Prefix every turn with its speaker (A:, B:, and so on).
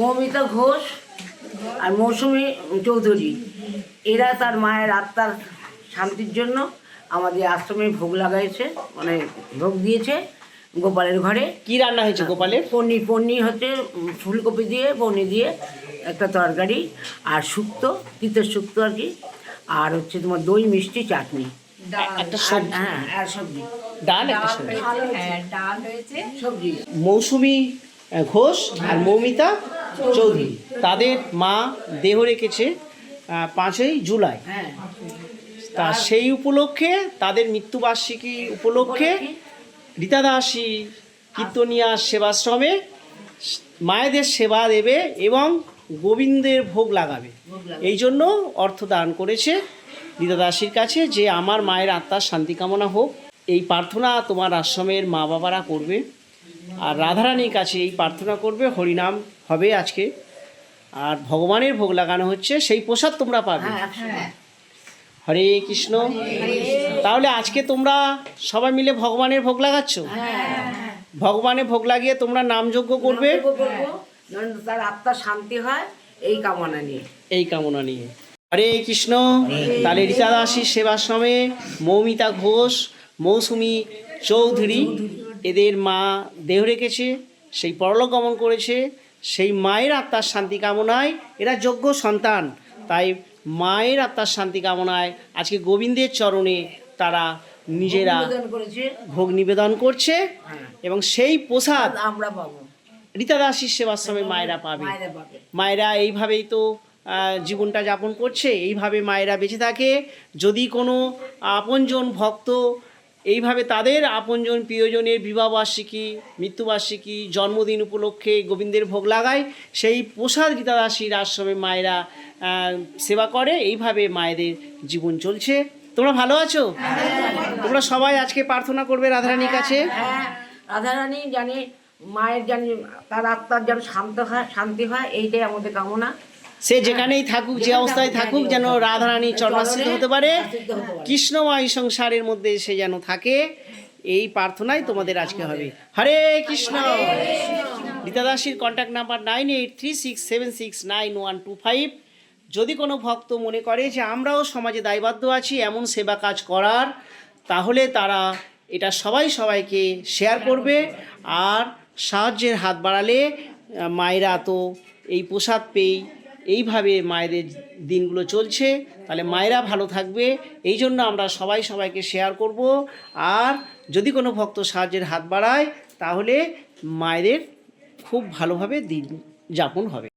A: মৌমিতা ঘোষ আর মৌসুমী চৌধুরী, এরা তার মায়ের আত্মার শান্তির জন্য আমাদের আশ্রমে ভোগ লাগাইছে, মানে ভোগ দিয়েছে গোপালের ঘরে।
B: কি রান্না হয়েছে গোপালের?
A: পনির হচ্ছে ফুলকপি দিয়ে পনির দিয়ে একটা তরকারি, আর শুক্তো, তিতের শুক্তো আর কি, আর হচ্ছে তোমার দই মিষ্টি চাটনি,
B: একটা সবজি,
A: হ্যাঁ আর সবজি,
B: ডাল, একটা সবজি।
C: ডাল হয়েছে,
A: সবজি।
B: মৌসুমী ঘোষ আর মৌমিতা চৌধুরী, তাদের মা দেহ রেখেছে 5ই জুলাই।
A: হ্যাঁ,
B: তা সেই উপলক্ষে, তাদের মৃত্যুবার্ষিকী উপলক্ষে রীতা দাসী কীর্তনিয়া সেবাশ্রমে মায়েদের সেবা দেবে এবং গোবিন্দের ভোগ লাগাবে। এই জন্য অর্থ দান করেছে রীতা দাসীর কাছে যে আমার মায়ের আত্মার শান্তি কামনা হোক। এই প্রার্থনা তোমার আশ্রমের মা বাবারা করবে, আর রাধারানীর কাছে এই প্রার্থনা করবে, হরিনাম হবে আজকে, আর ভগবানের ভোগ লাগানো হচ্ছে, সেই প্রসাদ তোমরা পাবে। হরে কৃষ্ণ। তাহলে আজকে তোমরা সবাই মিলে ভগবানের ভোগ লাগাচ্ছ। ভগবানের ভোগ লাগিয়ে তোমরা নামযজ্ঞ করবে,
A: তার আত্মার শান্তি হয় এই কামনা নিয়ে।
B: এই কামনা নিয়ে। হরে কৃষ্ণ। তাহলে রীতা দাসীর সেবাশ্রমে মৌমিতা ঘোষ, মৌসুমী চৌধুরী, এদের মা দেহ রেখেছে, সেই পরলোক গমন করেছে, সেই মায়ের আত্মার শান্তি কামনায় এরা যোগ্য সন্তান। তাই মায়ের আত্মার শান্তি কামনায় আজকে গোবিন্দের চরণে তারা নিজেরা ভোগ নিবেদন করছে, এবং সেই প্রসাদ
A: আমরা পাবো,
B: রীতা দাসীর সেবাশ্রমে মায়েরা পাবে। মায়েরা এইভাবেই তো জীবনটা যাপন করছে, এইভাবে মায়েরা বেঁচে থাকে। যদি কোনো আপনজন ভক্ত এইভাবে তাদের আপনজন প্রিয়জনের বিবাহবার্ষিকী, মৃত্যুবার্ষিকী, জন্মদিন উপলক্ষে গোবিন্দের ভোগ লাগায়, সেই প্রসাদ রীতা দাসীর আশ্রমে মায়েরা সেবা করে। এইভাবে মায়েদের জীবন চলছে। তোমরা ভালো আছো? তোমরা সবাই আজকে প্রার্থনা করবে রাধারানীর কাছে।
A: রাধারানী জানি মায়ের জানি তার আত্মার যেন শান্তি হয়, এইটাই আমাদের কামনা।
B: সে যেখানেই থাকুক, যে অবস্থায় থাকুক, যেন রাধারানীর চরণাশ্রিত হতে পারে, কৃষ্ণময় সংসারের মধ্যে সে যেন থাকে, এই প্রার্থনাই তোমাদের আজকে হবে। হরে কৃষ্ণ। রীতা দাসীর কন্ট্যাক্ট নাম্বার 9836769125। যদি কোনো ভক্ত মনে করে যে আমরাও সমাজে দায়বদ্ধ আছি এমন সেবা কাজ করার, তাহলে তারা এটা সবাইকে শেয়ার করবে, আর সাহায্যের হাত বাড়ালে মায়েরা তো এই প্রসাদ পেয়েই এইভাবে মায়েদের দিনগুলো চলছে। তাহলে মায়েরা ভালো থাকবে, এই জন্য আমরা সবাইকে শেয়ার করব। আর যদি কোনো ভক্ত সাহায্যের হাত বাড়ায়, তাহলে মায়েদের খুব ভালোভাবে দিন যাপন হবে।